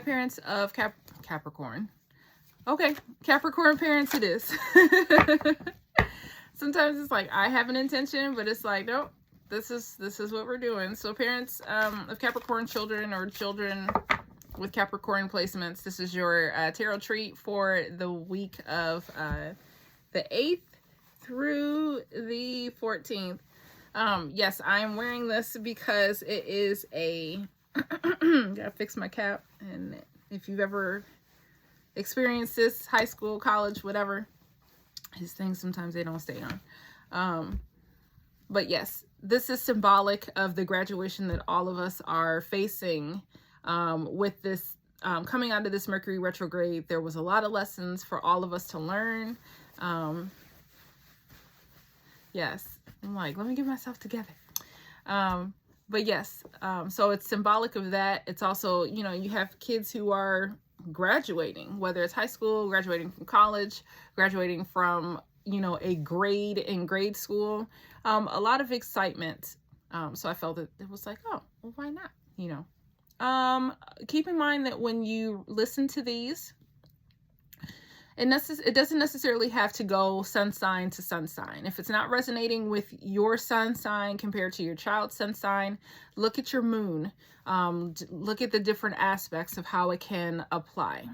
Parents of Capricorn. Okay, Capricorn parents it is. Sometimes it's like I have an intention, but it's like, nope, this is what we're doing. So parents of Capricorn children or children with Capricorn placements, this is your tarot treat for the week of the 8th through the 14th. Yes, I'm wearing this because it is a gotta fix my cap, and if you've ever experienced this, high school, college, whatever, these things sometimes they don't stay on. But yes, this is symbolic of the graduation that all of us are facing with this coming out of this Mercury retrograde. There was a lot of lessons for all of us to learn. Yes, I'm like, let me get myself together. But yes, so it's symbolic of that. It's also, you know, you have kids who are graduating, whether it's high school, graduating from college, graduating from, you know, a grade in grade school. A lot of excitement. So I felt that it was like, oh, well, why not? You know, keep in mind that when you listen to these, it doesn't necessarily have to go sun sign to sun sign. If it's not resonating with your sun sign compared to your child's sun sign, look at your moon. Look at the different aspects of how it can apply.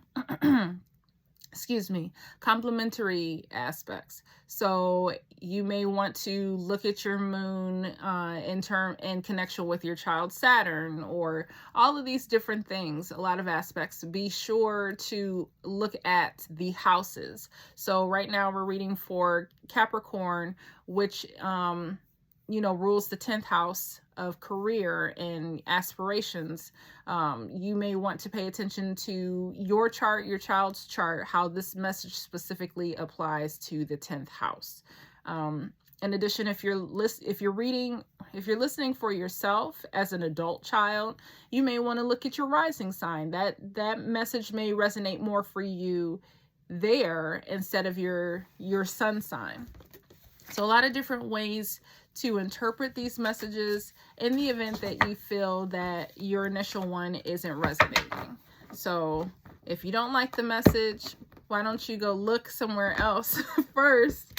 Excuse me, complementary aspects. So you may want to look at your moon in connection with your child Saturn, or all of these different things, a lot of aspects. Be sure to look at the houses. So right now we're reading for Capricorn, which you know, rules the 10th house of career and aspirations. You may want to pay attention to your chart, your child's chart, how this message specifically applies to the 10th house. In addition, if you're listening for yourself as an adult child, you may want to look at your rising sign. That message may resonate more for you there instead of your sun sign. So a lot of different ways to interpret these messages in the event that you feel that your initial one isn't resonating. So if you don't like the message, why don't you go look somewhere else first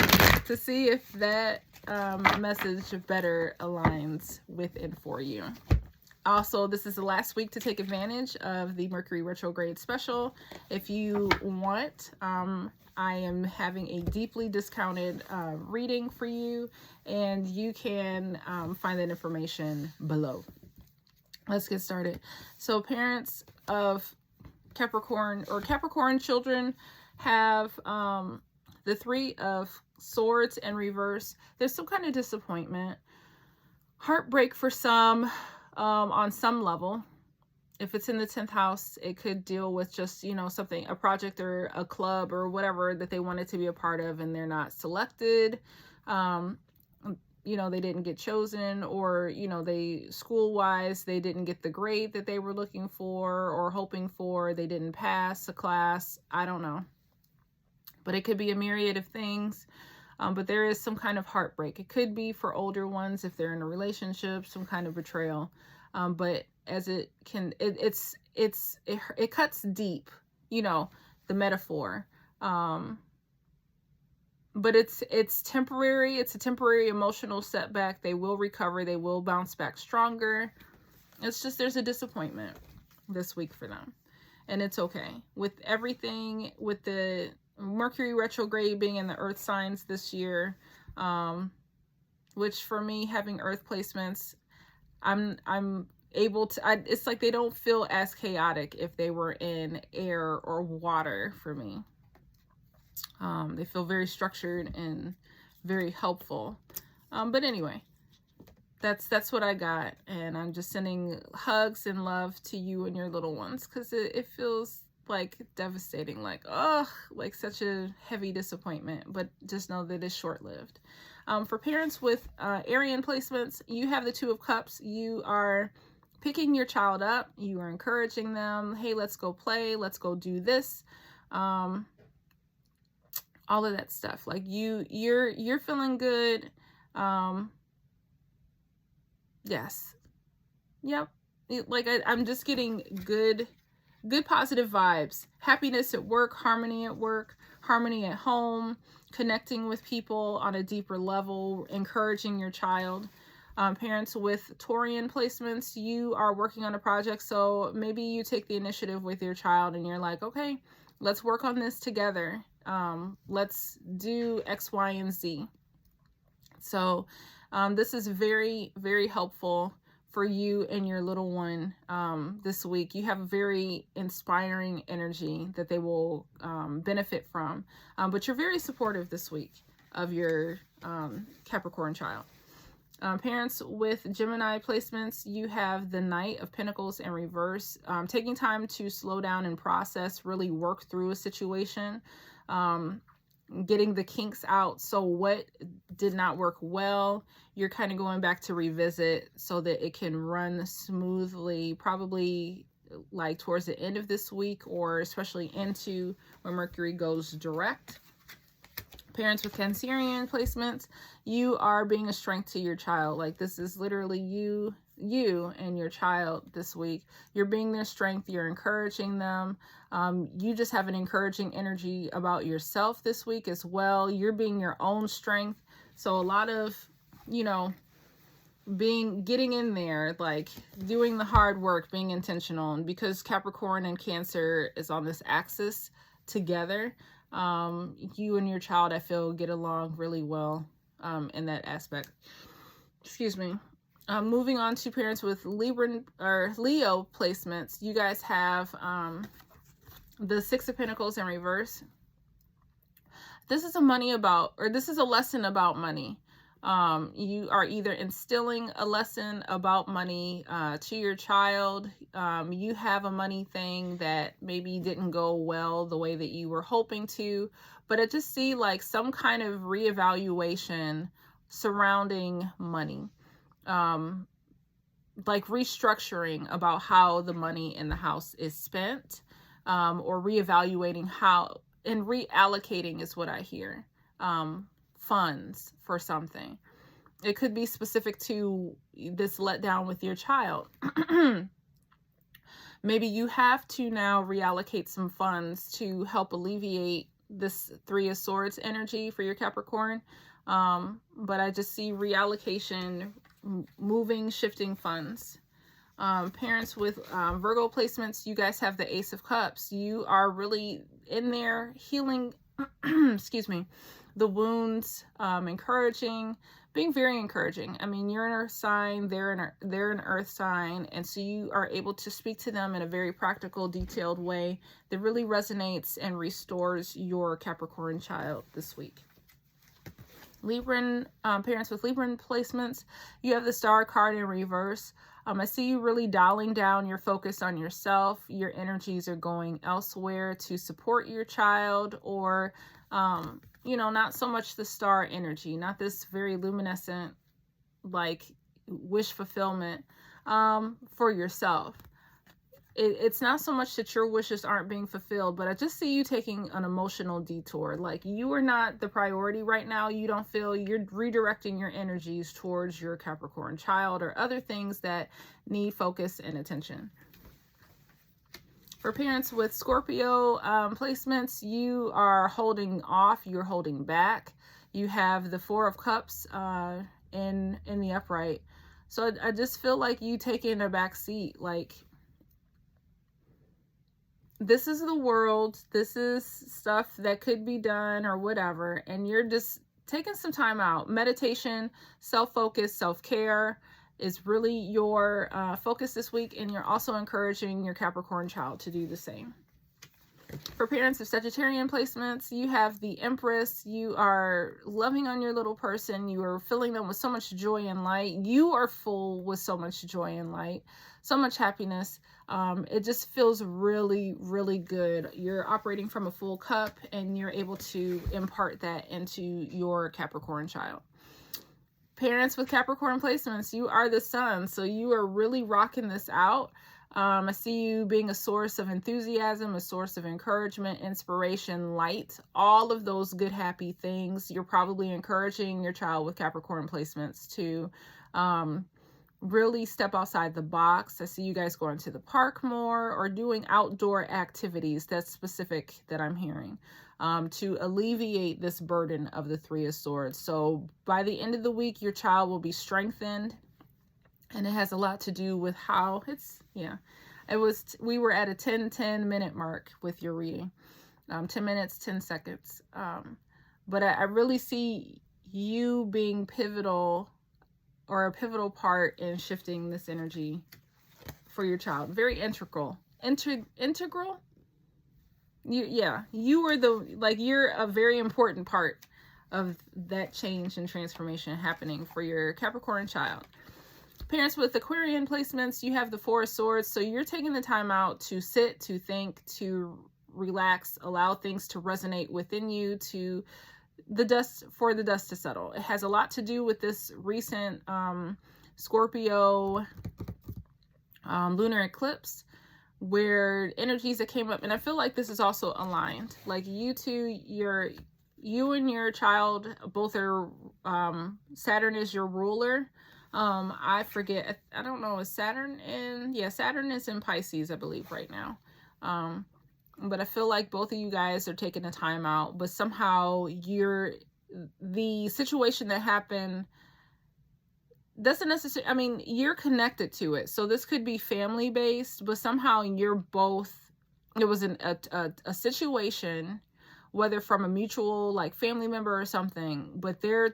to see if that message better aligns with and for you. Also, this is the last week to take advantage of the Mercury retrograde special. If you want, I am having a deeply discounted reading for you, and you can find that information below. Let's get started. So parents of Capricorn or Capricorn children have the 3 of Swords in reverse. There's some kind of disappointment, heartbreak for some on some level. If it's in the 10th house, it could deal with just, you know, something, a project or a club or whatever that they wanted to be a part of and they're not selected. You know, they didn't get chosen, or, you know, school-wise, they didn't get the grade that they were looking for or hoping for. They didn't pass a class. I don't know. But it could be a myriad of things. But there is some kind of heartbreak. It could be for older ones if they're in a relationship, some kind of betrayal. But as it can, it cuts deep, you know, the metaphor. But it's temporary. It's a temporary emotional setback. They will recover. They will bounce back stronger. It's just, there's a disappointment this week for them, and it's okay. With everything, with the Mercury retrograde being in the earth signs this year, which for me, having earth placements, I'm able to, it's like they don't feel as chaotic if they were in air or water for me. They feel very structured and very helpful. But anyway, that's what I got, and I'm just sending hugs and love to you and your little ones, because it feels like devastating, like, oh, like such a heavy disappointment, but just know that it's short-lived. For parents with Arian placements, you have the 2 of Cups. You are picking your child up. You are encouraging them. Hey, let's go play. Let's go do this. All of that stuff. Like you're feeling good. Yes. Yep. Like I'm just getting good good positive vibes, happiness at work, harmony at home, connecting with people on a deeper level, encouraging your child. Parents with Taurian placements, you are working on a project, so maybe you take the initiative with your child and you're like, okay, let's work on this together. Let's do X, Y, and Z. So this is very, very helpful for you and your little one this week. You have a very inspiring energy that they will benefit from. But you're very supportive this week of your Capricorn child. Parents with Gemini placements, you have the Knight of Pentacles in reverse. Taking time to slow down and process, really work through a situation. Getting the kinks out. So what did not work well, you're kind of going back to revisit so that it can run smoothly, probably like towards the end of this week, or especially into when Mercury goes direct. Parents with Cancerian placements, you are being a strength to your child. Like, this is literally you and your child this week. You're being their strength. You're encouraging them. You just have an encouraging energy about yourself this week as well. You're being your own strength. So a lot of, getting in there, like doing the hard work, being intentional. And because Capricorn and Cancer is on this axis together, you and your child, I feel, get along really well in that aspect. Excuse me. Moving on to parents with Libra or Leo placements, you guys have the Six of Pentacles in reverse. This is this is a lesson about money. You are either instilling a lesson about money to your child. You have a money thing that maybe didn't go well the way that you were hoping to, but I just see like some kind of reevaluation surrounding money. Like restructuring about how the money in the house is spent, or reevaluating how, and reallocating is what I hear. Funds for something. It could be specific to this letdown with your child. Maybe you have to now reallocate some funds to help alleviate this Three of Swords energy for your Capricorn. But I just see reallocation, moving, shifting funds. Parents with Virgo placements, you guys have the Ace of Cups. You are really in there healing, excuse me, the wounds, encouraging, being very encouraging. I mean, you're an earth sign, they're an earth sign, and so you are able to speak to them in a very practical, detailed way that really resonates and restores your Capricorn child this week. Libran, parents with Libran placements, you have the Star card in reverse. I see you really dialing down your focus on yourself. Your energies are going elsewhere to support your child, or not so much the star energy, not this very luminescent, like, wish fulfillment for yourself. It's not so much that your wishes aren't being fulfilled, but I just see you taking an emotional detour. Like, you are not the priority right now. You don't feel, you're redirecting your energies towards your Capricorn child or other things that need focus and attention. For parents with Scorpio placements, you are holding off, you're holding back. You have the Four of Cups in the upright. So I just feel like you taking a back seat. Like, this is the world, this is stuff that could be done or whatever, and you're just taking some time out. Meditation, self-focus, self-care is really your focus this week, and you're also encouraging your Capricorn child to do the same. For parents of Sagittarian placements, you have the Empress. You are loving on your little person. You are filling them with so much joy and light. You are full with so much joy and light, so much happiness. It just feels really, really good. You're operating from a full cup, and you're able to impart that into your Capricorn child. Parents with Capricorn placements, you are the Sun, so you are really rocking this out. I see you being a source of enthusiasm, a source of encouragement, inspiration, light, all of those good, happy things. You're probably encouraging your child with Capricorn placements to really step outside the box. I see you guys going to the park more or doing outdoor activities. That's specific that I'm hearing, to alleviate this burden of the Three of Swords. So by the end of the week, your child will be strengthened, and it has a lot to do with how it's, we were at a 10 minute mark with your reading, 10 minutes, 10 seconds. But I really see you being pivotal, or a pivotal part in shifting this energy for your child. Very integral. Integral? You are you're a very important part of that change and transformation happening for your Capricorn child. Parents with Aquarian placements, you have the Four of Swords. So you're taking the time out to sit, to think, to relax, allow things to resonate within you, for the dust to settle. It has a lot to do with this recent Scorpio lunar eclipse, where energies that came up, and I feel like this is also aligned. Like you two, you and your child both are, Saturn is your ruler. I forget, I don't know, is Saturn Saturn is in Pisces, I believe, right now. But I feel like both of you guys are taking a time out, but somehow the situation that happened doesn't necessarily, I mean, you're connected to it. So this could be family based, but somehow it was a situation, whether from a mutual, like, family member or something, but their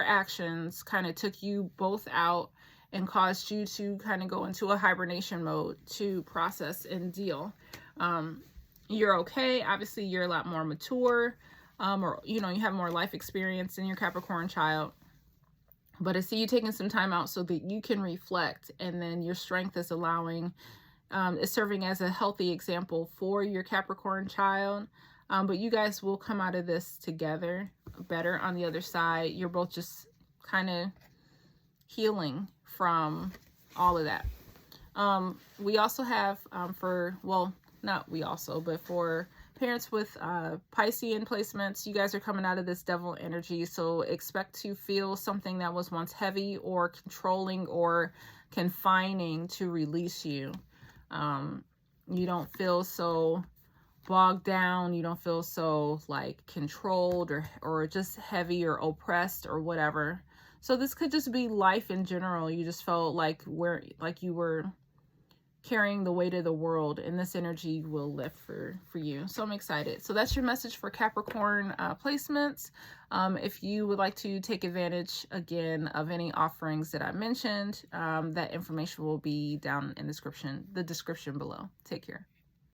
actions kind of took you both out and caused you to kind of go into a hibernation mode to process and deal. You're okay. Obviously, you're a lot more mature, or, you have more life experience in your Capricorn child. But I see you taking some time out so that you can reflect, and then your strength is is serving as a healthy example for your Capricorn child. But you guys will come out of this together better on the other side. You're both just kind of healing from all of that. We also have, but for parents with Piscean placements, you guys are coming out of this devil energy. So expect to feel something that was once heavy or controlling or confining to release you. You don't feel so bogged down. You don't feel so controlled or just heavy or oppressed or whatever. So this could just be life in general. You just felt like you were carrying the weight of the world, and this energy will lift for you. So I'm excited. So that's your message for Capricorn placements. If you would like to take advantage again of any offerings that I mentioned, that information will be down in the description below. Take care.